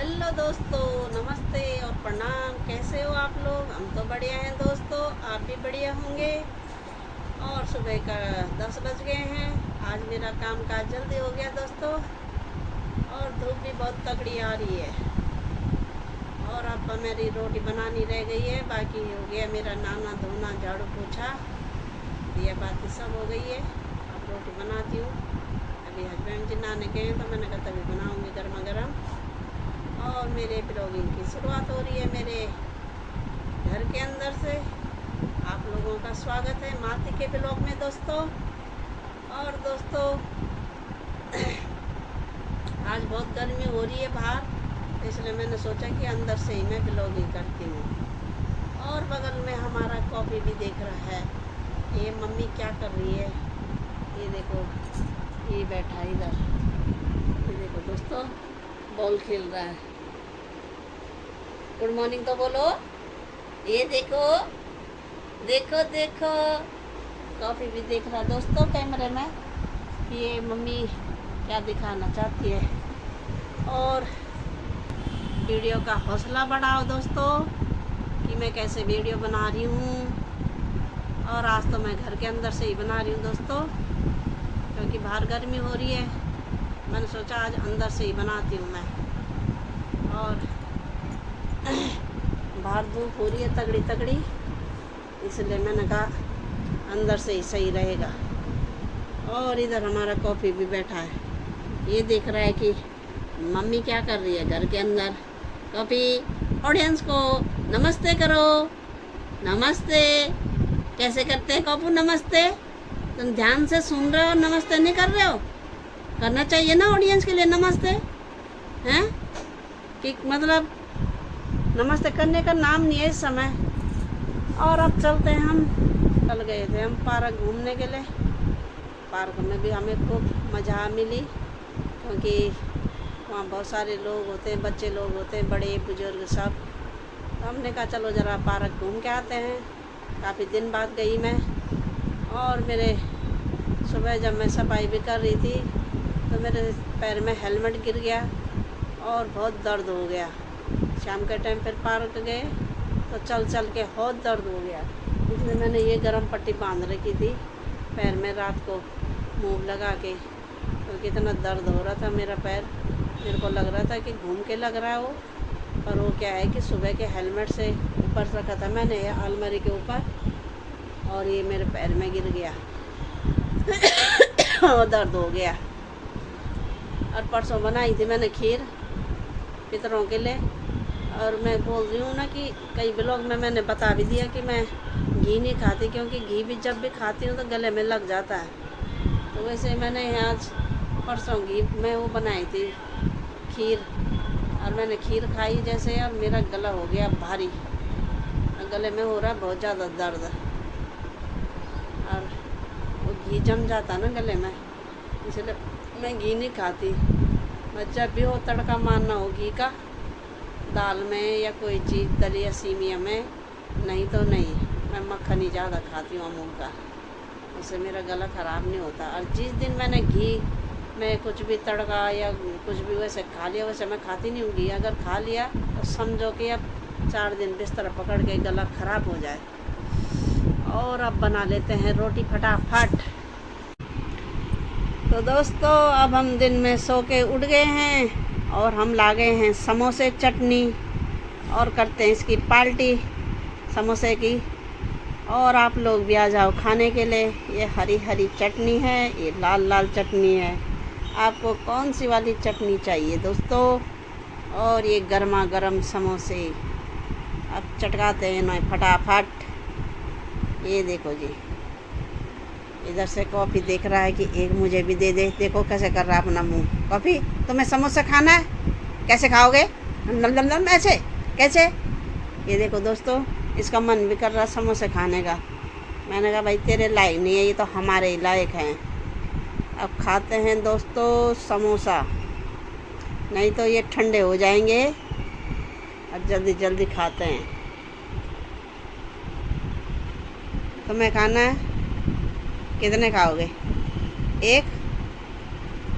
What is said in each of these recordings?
Hello दोस्तों, नमस्ते और प्रणाम। कैसे हो आप लोग? हम तो बढ़िया हैं दोस्तों, आप भी बढ़िया होंगे। और सुबह का 10 बज गए हैं। आज मेरा काम काज जल्दी हो गया दोस्तों, और धूप भी बहुत तगड़ी आ रही है। और अब मेरी रोटी बनानी रह गई है, बाकी हो गया मेरा नहाना धोना झाड़ू पोछा, ये बातें सब हो गई है। अब रोटी बनाती हूँ। अभी हस्बैंड जी नहाने गए हैं तो मैंने कहा तभी बनाऊँगी गर्मा गर्म। और मेरे ब्लॉगिंग की शुरुआत हो रही है मेरे घर के अंदर से। आप लोगों का स्वागत है माती के ब्लॉग में दोस्तों। और दोस्तों आज बहुत गर्मी हो रही है बाहर, इसलिए मैंने सोचा कि अंदर से ही मैं ब्लॉगिंग करती हूँ। और बगल में हमारा कॉफ़ी भी देख रहा है। ये मम्मी क्या कर रही है, ये देखो, ये बैठा है इधर। ये देखो दोस्तों, बॉल खेल रहा है। गुड मॉर्निंग तो बोलो। ये देखो देखो देखो, कॉफ़ी भी देख रहा दोस्तों कैमरे में कि ये मम्मी क्या दिखाना चाहती है। और वीडियो का हौसला बढ़ाओ दोस्तों कि मैं कैसे वीडियो बना रही हूँ। और आज तो मैं घर के अंदर से ही बना रही हूँ दोस्तों, क्योंकि बाहर गर्मी हो रही है। मैंने सोचा आज अंदर से ही बनाती हूँ मैं। और बाहर धूप हो रही है तगड़ी तगड़ी, इसलिए मैंने कहा अंदर से ही सही रहेगा। और इधर हमारा कॉफ़ी भी बैठा है, ये देख रहा है कि मम्मी क्या कर रही है घर के अंदर। कॉफ़ी, ऑडियंस को नमस्ते करो। नमस्ते कैसे करते हैं कॉपू? नमस्ते तुम ध्यान से सुन रहे हो, नमस्ते नहीं कर रहे हो? करना चाहिए ना ऑडियंस के लिए नमस्ते, हैं? कि मतलब नमस्ते करने का नाम नहीं है इस समय। और अब चलते हैं, हम चल गए थे हम पार्क घूमने के लिए। पार्क में भी हमें खूब मज़ा मिली, क्योंकि वहाँ बहुत सारे लोग होते हैं, बच्चे लोग होते हैं, बड़े बुजुर्ग सब। तो हमने कहा चलो ज़रा पार्क घूम के आते हैं। काफ़ी दिन बाद गई मैं। और मेरे सुबह जब मैं सफाई भी कर रही थी तो मेरे पैर में हेलमेट गिर गया और बहुत दर्द हो गया। शाम के टाइम फिर पार्क गए तो चल चल के बहुत दर्द हो गया, इसलिए मैंने ये गर्म पट्टी बांध रखी थी पैर में रात को मूव लगा के, क्योंकि इतना दर्द हो रहा था मेरा पैर। मेरे को लग रहा था कि घूम के लग रहा है वो, पर वो क्या है कि सुबह के हेलमेट से ऊपर रखा था मैंने ये अलमारी के ऊपर, और ये मेरे पैर में गिर गया और दर्द हो गया। और परसों बनाई थी मैंने खीर पितरों के लिए। और मैं बोल रही हूँ ना कि कई ब्लॉग में मैंने बता भी दिया कि मैं घी नहीं खाती, क्योंकि घी भी जब भी खाती हूँ तो गले में लग जाता है। तो वैसे मैंने आज परसों घी में वो बनाई थी खीर, और मैंने खीर खाई जैसे, और मेरा गला हो गया भारी, गले में हो रहा है बहुत ज़्यादा दर्द, और वो घी जम जाता ना गले में, इसलिए मैं घी नहीं खाती। मैं जब भी हो तड़का मारना हो घी का, दाल में या कोई चीज़ तली या सीमिया में, नहीं तो नहीं। मैं मक्खन ही ज़्यादा खाती हूँ अमूल का, उससे मेरा गला ख़राब नहीं होता। और जिस दिन मैंने घी में कुछ भी तड़का या कुछ भी वैसे खा लिया, वैसे मैं खाती नहीं हूँ घी। अगर खा लिया तो समझो कि अब 4 दिन बिस्तर पकड़ के गला ख़राब हो जाए। और अब बना लेते हैं रोटी फटाफट। तो दोस्तों अब हम दिन में सो के उठ गए हैं, और हम ला गए हैं समोसे चटनी, और करते हैं इसकी पार्टी समोसे की। और आप लोग भी आ जाओ खाने के लिए। ये हरी हरी चटनी है, ये लाल लाल चटनी है। आपको कौन सी वाली चटनी चाहिए दोस्तों? और ये गर्मा गर्म समोसे अब चटकाते हैं ना फटाफट। ये देखो जी, इधर से कॉफ़ी देख रहा है कि एक मुझे भी दे दे। देखो कैसे कर रहा है अपना मुंह। कॉफ़ी, तुम्हें समोसा खाना है? कैसे खाओगे? नम नम नम ऐसे कैसे? ये देखो दोस्तों, इसका मन भी कर रहा समोसे खाने का। मैंने कहा भाई तेरे लायक नहीं है, ये तो हमारे ही लायक हैं। अब खाते हैं दोस्तों समोसा, नहीं तो ये ठंडे हो जाएंगे। अब जल्दी जल्दी खाते हैं। तुम्हें खाना है? कितने खाओगे? एक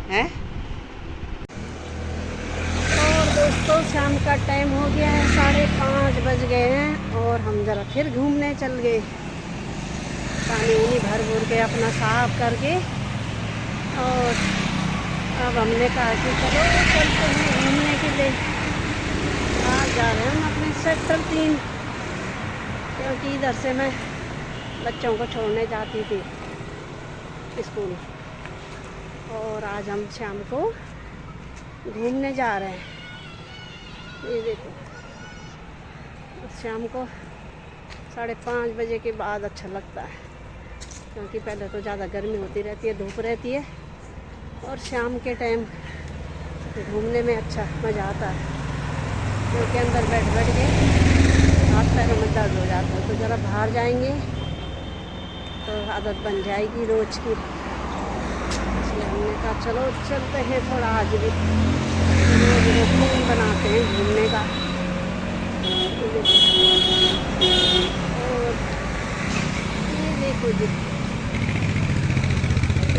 है? और दोस्तों गया है 5:30 बज गए हैं और हम ज़रा फिर घूमने चल गए। पानी उनी भर के अपना साफ करके और अब हमने कहा कि चलो चलते हैं घूमने के लिए। आज जा रहे हैं हम अपने सेक्टर 3, क्योंकि इधर से मैं बच्चों को छोड़ने जाती थी स्कूल, और आज हम शाम को घूमने जा रहे हैं। ये देखो, शाम को 5:30 बजे के बाद अच्छा लगता है, क्योंकि पहले तो ज़्यादा गर्मी होती रहती है, धूप रहती है, और शाम के टाइम घूमने में अच्छा मज़ा आता है, क्योंकि अंदर बैठ के हाथ पैरों में दर्द हो जाता है। तो ज़रा बाहर जाएंगे तो आदत बन जाएगी रोज़ की, इसलिए हमने कहा चलो चलते हैं थोड़ा, आज भी रोज़ रूटीन बनाते हैं घूमने का। और ये देखो जी,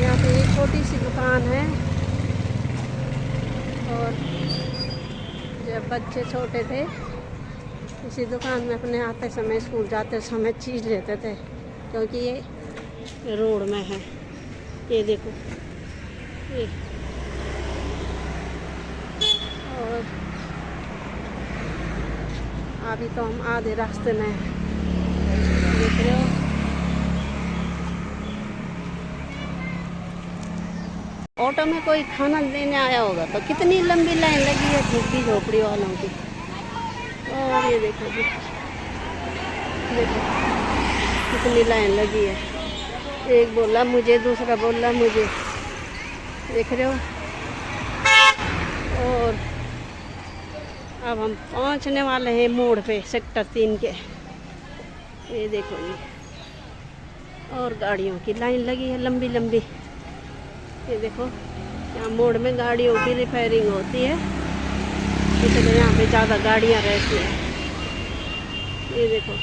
यहाँ पे एक छोटी सी दुकान है, और जब बच्चे छोटे थे इसी दुकान में अपने आते समय, स्कूल जाते समय चीज़ लेते थे, क्योंकि ये रोड में है। ये देखो ये, और अभी तो हम आधे रास्ते में हैं, देख रहे हो। ऑटो में कोई खाना देने आया होगा तो कितनी लंबी लाइन लगी है झुग्गी झोपड़ी वालों की। और ये देखो जी, देखो कितनी लाइन लगी है, एक बोला मुझे, दूसरा बोला मुझे, देख रहे हो। और अब हम पहुंचने वाले हैं मोड़ पे सेक्टर 3 के। ये देखो जी, और गाड़ियों की लाइन लगी है लंबी लंबी। ये देखो, यहाँ मोड़ में गाड़ियों की रिपेयरिंग होती है, इसलिए यहाँ पे ज़्यादा गाड़ियाँ रहती हैं। ये देखो,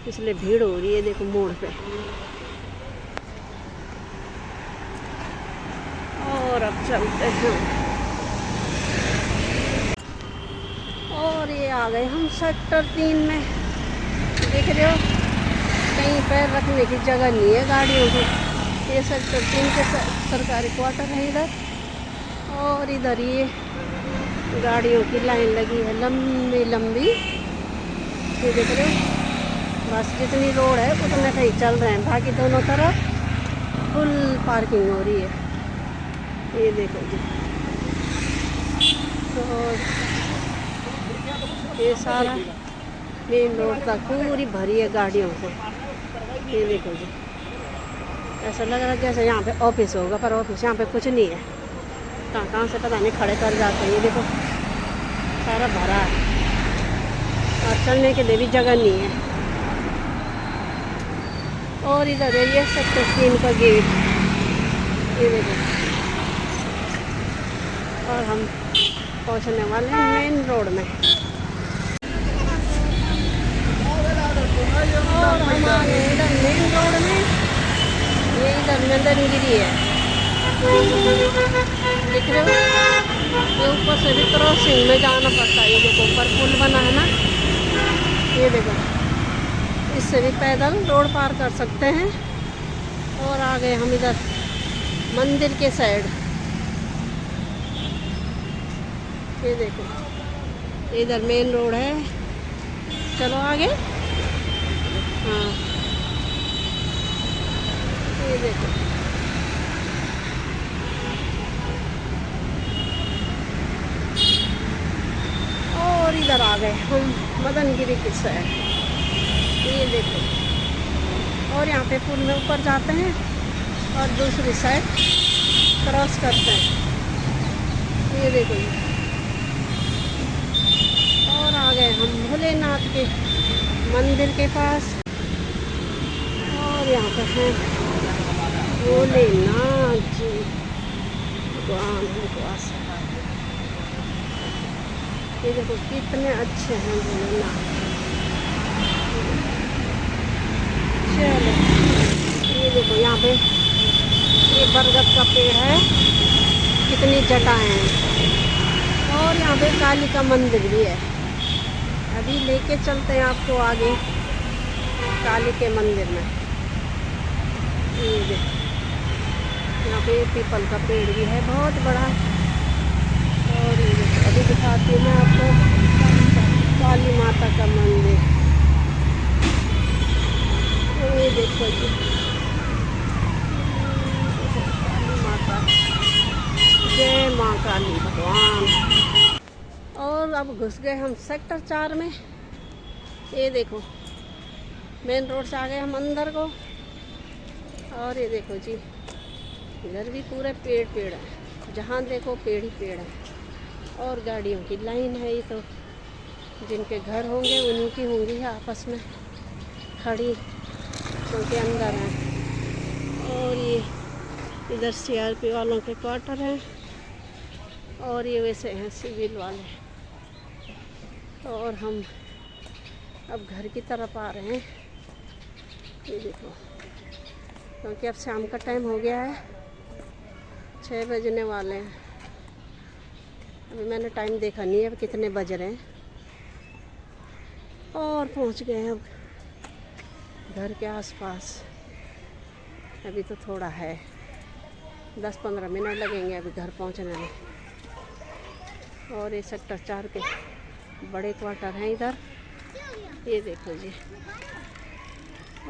इसलिए भीड़ हो रही है, देखो मोड़ पे। और अब चलते हैं, और ये आ गए हम सेक्टर 3 में। देख रहे हो, कहीं पैर रखने की जगह नहीं है गाड़ियों की। ये सेक्टर 3 के सरकारी क्वार्टर है इधर, और इधर ये गाड़ियों की लाइन लगी है लंबी लंबी। ये देख रहे हो, बस जितनी रोड है उतने से ही चल रहे हैं, बाकी दोनों तरफ फुल पार्किंग हो रही है। ये देखो जी, तो ये सारा मेन रोड तक पूरी भरी है गाड़ियों से। ये देखो जी, ऐसा लग रहा है जैसे यहाँ पे ऑफिस होगा, पर ऑफिस यहाँ पे कुछ नहीं है, कहाँ कहाँ से पता नहीं खड़े कर जाते हैं। ये देखो सारा भरा है, और चलने के लिए भी जगह नहीं है। और इधर है ये सेक्टर 3 का गेट, ये देखो। और हम पहुंचने वाले हैं मेन रोड में, और हमारे इधर मेन रोड में ये इधर नंदनगिरी है, दिख रहे हो। ये ऊपर से भी क्रॉसिंग में जाना पड़ता है। ये देखो ऊपर पुल बना है ना, ये देखो, इससे भी पैदल रोड पार कर सकते हैं। और आ गए हम इधर मंदिर के साइड। ये देखो, इधर मेन रोड है, चलो आगे। हाँ, ये देखो, और इधर आ गए हम मदनगिरी की साइड। ये देखो, और यहाँ पे पुल में ऊपर जाते हैं और दूसरी साइड क्रॉस करते हैं। ये देखो, और आ गए हम भोलेनाथ के मंदिर के पास, और यहाँ पे हैं भोलेनाथ जी भगवान हमको आशा। ये देखो कितने अच्छे हैं भोलेनाथ। चलो, ये देखो यहाँ पे ये बरगद का पेड़ है, कितनी जटाएं हैं, और यहाँ पे काली का मंदिर भी है। अभी लेके चलते हैं आपको आगे काली के मंदिर में। ये देखो यहाँ पे पीपल का पेड़ भी है बहुत बड़ा। और ये देखो अभी दिखाती हूँ मैं आपको काली माता का मंदिर। ये देखो जी काली माता, जय माँ काली भगवान। और अब घुस गए हम सेक्टर 4 में। ये देखो मेन रोड से आ गए हम अंदर को। और ये देखो जी इधर भी पूरे पेड़ है, जहाँ देखो पेड़ ही पेड़ है। और गाड़ियों की लाइन है। ये तो जिनके घर होंगे उन्हीं की होंगी आपस में खड़ी, क्योंकि अंदर हैं। और ये इधर CRP वालों के क्वार्टर हैं। और ये वैसे हैं सिविल वाले। और हम अब घर की तरफ आ रहे हैं। ये देखो क्योंकि अब शाम का टाइम हो गया है, 6 बजने वाले हैं। अभी मैंने टाइम देखा नहीं है अब कितने बज रहे हैं। और पहुंच गए हैं अब घर के आसपास। अभी तो थोड़ा है, 10-15 मिनट लगेंगे अभी घर पहुंचने में। और ये सेक्टर 4 के बड़े क्वार्टर हैं इधर। ये देखो जी।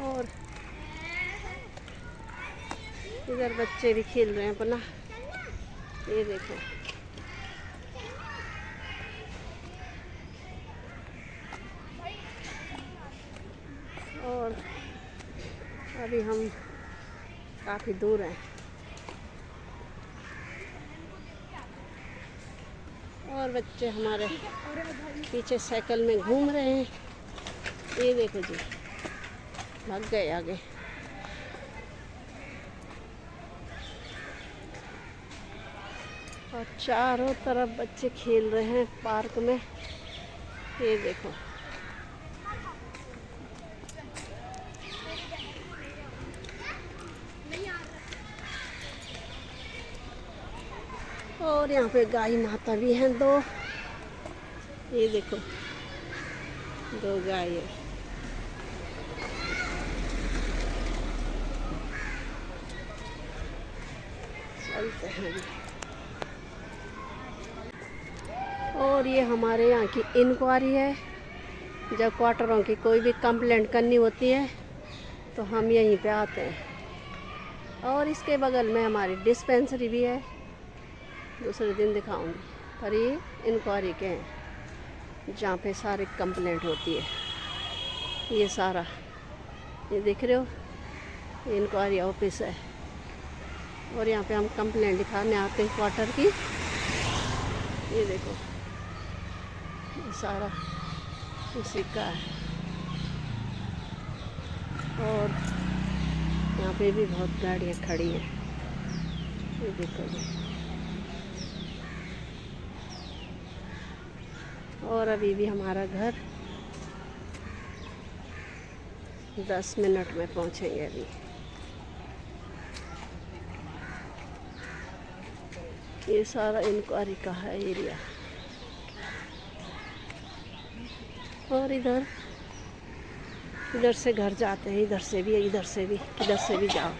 और इधर बच्चे भी खेल रहे हैं अपना। ये देखो और अभी हम काफ़ी दूर हैं। और बच्चे हमारे पीछे साइकिल में घूम रहे हैं। ये देखो जी भाग गए आगे। और चारों तरफ बच्चे खेल रहे हैं पार्क में। ये देखो और यहाँ पे गाय माता भी हैं 2। ये देखो 2 गाय है। चलते हैं। और ये हमारे यहाँ की इंक्वायरी है। जब क्वार्टरों की कोई भी कंप्लेंट करनी होती है तो हम यहीं पे आते हैं। और इसके बगल में हमारी डिस्पेंसरी भी है, दूसरे दिन दिखाऊंगी। पर ये इंक्वायरी के हैं जहाँ पे सारी कंप्लेंट होती है। ये सारा ये देख रहे हो ये इंक्वायरी ऑफिस है। और यहाँ पे हम कंप्लेंट लिखाने आते हैं क्वार्टर की। ये देखो ये सारा उसी का है। और यहाँ पे भी बहुत गाड़ियाँ खड़ी हैं। ये देखो जी। और अभी भी हमारा घर 10 मिनट में पहुँचेंगे अभी। ये सारा इंक्वायरी का है एरिया। और इधर से घर जाते हैं, इधर से भी किधर से भी जाओ।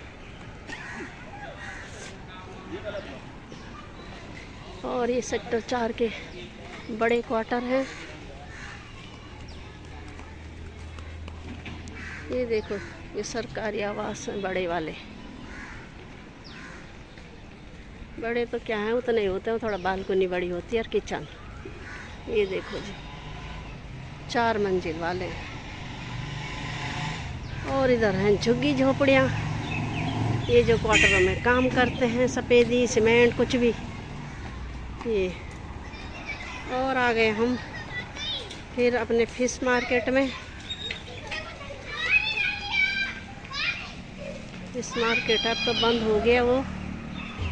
और ये सेक्टर 4 के बड़े क्वार्टर हैं। ये देखो ये सरकारी आवास हैं बड़े वाले। बड़े तो क्या हैं उतने ही होते हैं, थोड़ा बालकनी बड़ी होती है और किचन। ये देखो जी 4 मंजिल वाले। और इधर हैं झुग्गी झोपड़ियाँ। ये जो क्वार्टरों में काम करते हैं, सफ़ेदी सीमेंट कुछ भी ये। और आ गए हम फिर अपने फिश मार्केट में। फिश मार्केट अब तो बंद हो गया, वो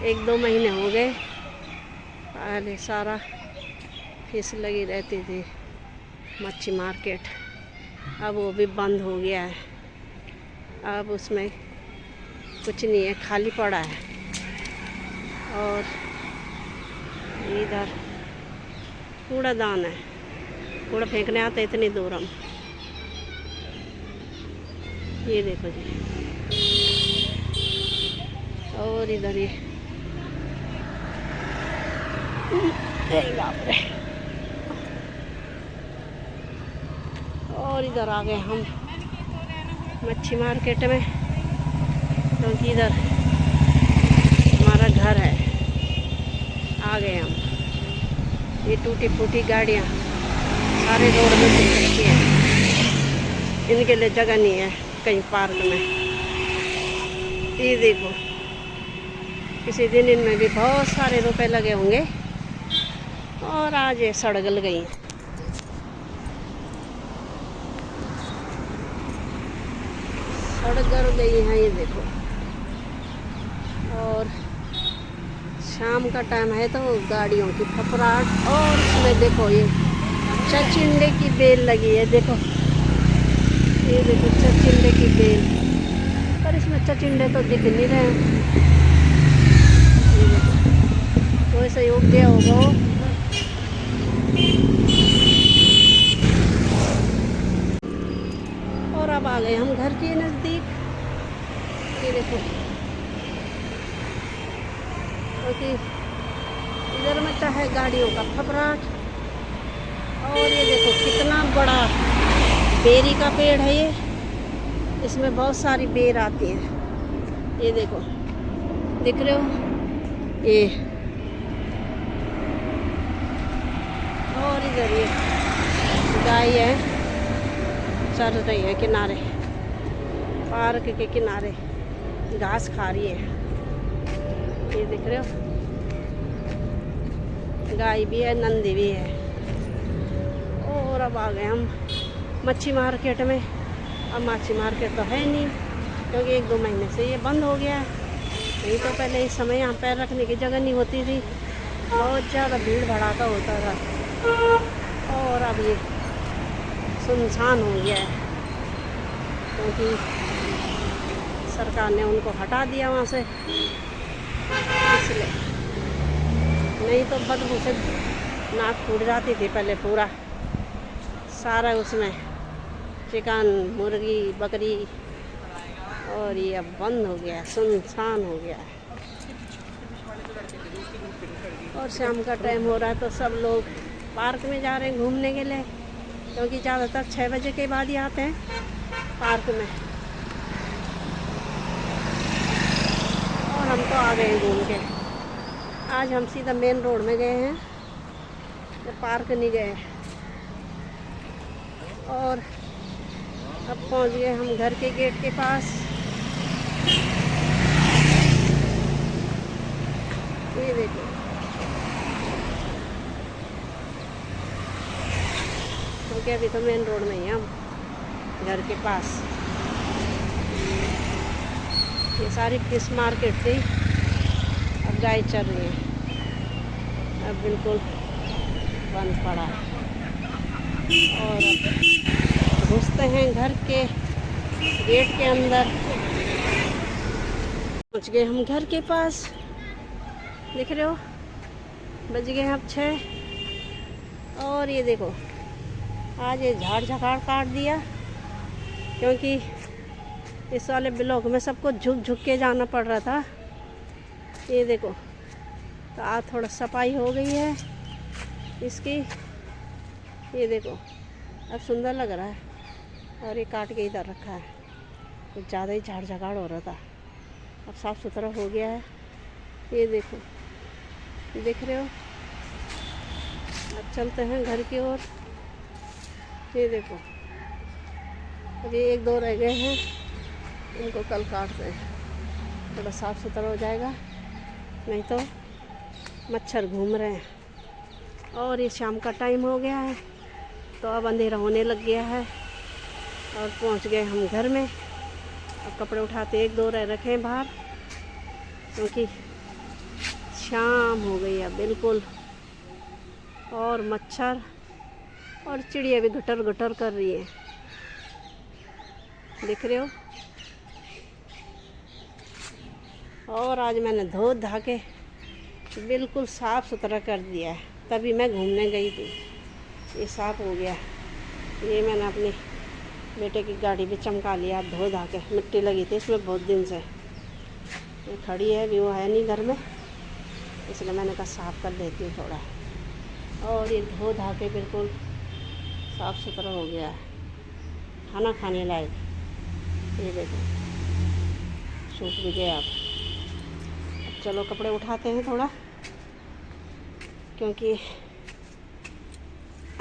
1-2 महीने हो गए। पहले सारा फिश लगी रहती थी मच्छी मार्केट, अब वो भी बंद हो गया है। अब उसमें कुछ नहीं है, खाली पड़ा है। और इधर कूड़ादान है, कूड़ा फेंकने आते इतनी दूर हम। ये देखो जी, और इधर ये बाप रे, और इधर आ गए हम मच्छी मार्केट में, क्योंकि इधर हमारा घर है। आ गए हम। ये टूटी फूटी गाड़ियाँ सारे रोड में देख रखी हैं, इनके लिए जगह नहीं है कहीं पार्क में। ये देखो, किसी दिन इनमें भी बहुत सारे रुपए लगे होंगे, और आज ये सड़गल गई। सड़गल गई हैं ये देखो। और शाम का टाइम है तो गाड़ियों की फफराहट, और इसमें देखो ये चचिंडे की बेल लगी है। देखो ये देखो चचिंडे की बेल, पर इसमें चचिंडे तो दिख नहीं रहे हैं। ये देखो वैसे ही उग गया होगा वो। और अब आ गए हम घर के नज़दीक। ये देखो, क्योंकि इधर मचा है गाड़ियों का फफराट। और ये देखो कितना बड़ा बेरी का पेड़ है ये, इसमें बहुत सारी बेर आती हैं। ये देखो, दिख रहे हो ये। और इधर ये गाय है, चल रही है किनारे, पार्क के किनारे घास खा रही है। ये दिख रहे हो, गाय भी है, नंदी भी है। और अब आ गए हम मच्छी मार्केट में। अब मच्छी मार्केट तो है नहीं, क्योंकि 1-2 महीने से ये बंद हो गया है। नहीं तो पहले इस समय यहाँ पैर रखने की जगह नहीं होती थी, बहुत ज़्यादा भीड़ भड़ाका होता था। और अब ये सुनसान हो गया है, क्योंकि सरकार ने उनको हटा दिया वहाँ से, इसलिए। नहीं तो बदबू से नाक फूट जाती थी पहले, पूरा सारा उसमें चिकन, मुर्गी, बकरी। और ये अब बंद हो गया, सुनसान हो गया है। और शाम का टाइम हो रहा है तो सब लोग पार्क में जा रहे हैं घूमने के लिए, क्योंकि ज़्यादातर 6 बजे के बाद ही आते हैं पार्क में। और हम तो आ गए घूम के। आज हम सीधा मेन रोड में गए हैं, तो पार्क नहीं गए। और अब पहुंच गए हम घर के गेट के पास। ये देखो, क्योंकि अभी तो मेन रोड में ही हम घर के पास। ये सारी फिश मार्केट थी, अब गाय चल रही है, अब बिल्कुल बंद पड़ा है। और अब घुसते हैं घर के गेट के अंदर। पहुँच गए हम घर के पास। देख रहे हो, बज गए अब 6। और ये देखो, आज ये झाड़ झकाड़ काट दिया, क्योंकि इस वाले ब्लॉक में सबको झुक झुक के जाना पड़ रहा था। ये देखो, तो आज थोड़ा सफाई हो गई है इसकी। ये देखो, अब सुंदर लग रहा है। और ये काट के इधर रखा है, कुछ ज़्यादा ही झाड़ झकाड़ हो रहा था, अब साफ़ सुथरा हो गया है। ये देखो, देख रहे हो। अब चलते हैं घर की ओर। ये देखो, अभी 1-2 रह गए हैं, इनको कल काटते हैं, थोड़ा साफ़ सुथरा हो जाएगा, नहीं तो मच्छर घूम रहे हैं। और ये शाम का टाइम हो गया है, तो अब अंधेरा होने लग गया है। और पहुंच गए हम घर में। अब कपड़े उठाते 1-2 रखे हैं बाहर, क्योंकि शाम हो गई है बिल्कुल। और मच्छर और चिड़िया भी गटर गटर कर रही है, दिख रहे हो। और आज मैंने धो धा के बिल्कुल साफ़ सुथरा कर दिया है। तभी मैं घूमने गई थी। ये साफ हो गया। ये मैंने अपने बेटे की गाड़ी भी चमका लिया, धो धा के। मिट्टी लगी थी इसमें बहुत दिन से। ये खड़ी है, अभी वो है नहीं घर में, इसलिए मैंने कहा साफ़ कर देती हूँ थोड़ा। और ये धो धा के बिल्कुल साफ़ सुथरा हो गया है, खाना खाने लायक। ये देखो सूख भी गया। अब चलो कपड़े उठाते हैं थोड़ा, क्योंकि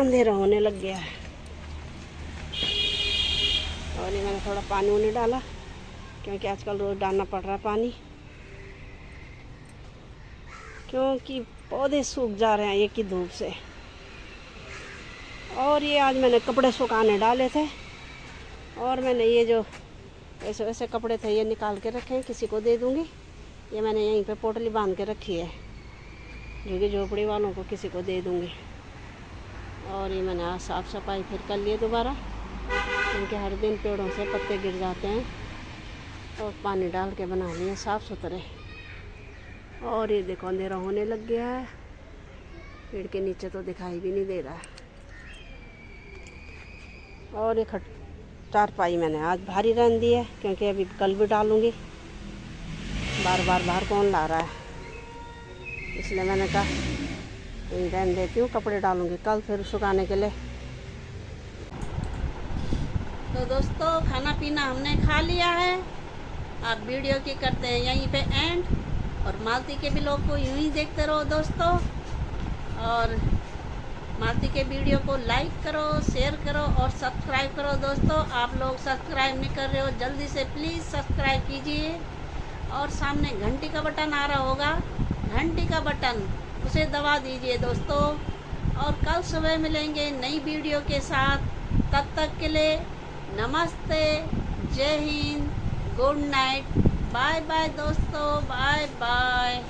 अंधेरा होने लग गया है। और ये मैंने थोड़ा पानी उनी डाला, क्योंकि आजकल रोज़ डालना पड़ रहा है पानी, क्योंकि पौधे सूख जा रहे हैं एक ही धूप से। और ये आज मैंने कपड़े सुखाने डाले थे, और मैंने ये जो ऐसे वैसे कपड़े थे ये निकाल के रखे हैं, किसी को दे दूँगी। ये मैंने यहीं पे पोटली बांध के रखी है, जो कि झोपड़ी वालों को किसी को दे दूँगी। और ये मैंने आज साफ़ सफाई फिर कर लिए दोबारा, क्योंकि हर दिन पेड़ों से पत्ते गिर जाते हैं, और पानी डाल के बना लिए साफ़ सुथरे। और ये देखो अंधेरा होने लग गया है, पेड़ के नीचे तो दिखाई भी नहीं दे रहा है। और ये चारपाई मैंने आज भारी रहने दी है, क्योंकि अभी कल भी डालूँगी। बार बार बाहर कौन ला रहा है, इसलिए मैंने कहा यही रहने देती हूँ, कपड़े डालूँगी कल फिर सुखाने के लिए। तो दोस्तों खाना पीना हमने खा लिया है। आप वीडियो की करते हैं यहीं पे एंड, और मालती के ब्लॉग को यूं ही देखते रहो दोस्तों। और मालती के वीडियो को लाइक करो, शेयर करो और सब्सक्राइब करो दोस्तों। आप लोग सब्सक्राइब नहीं कर रहे हो, जल्दी से प्लीज़ सब्सक्राइब कीजिए। और सामने घंटी का बटन आ रहा होगा, घंटी का बटन उसे दबा दीजिए दोस्तों। और कल सुबह मिलेंगे नई वीडियो के साथ। तब तक के लिए नमस्ते, जय हिंद, गुड नाइट, बाय बाय दोस्तों, बाय बाय।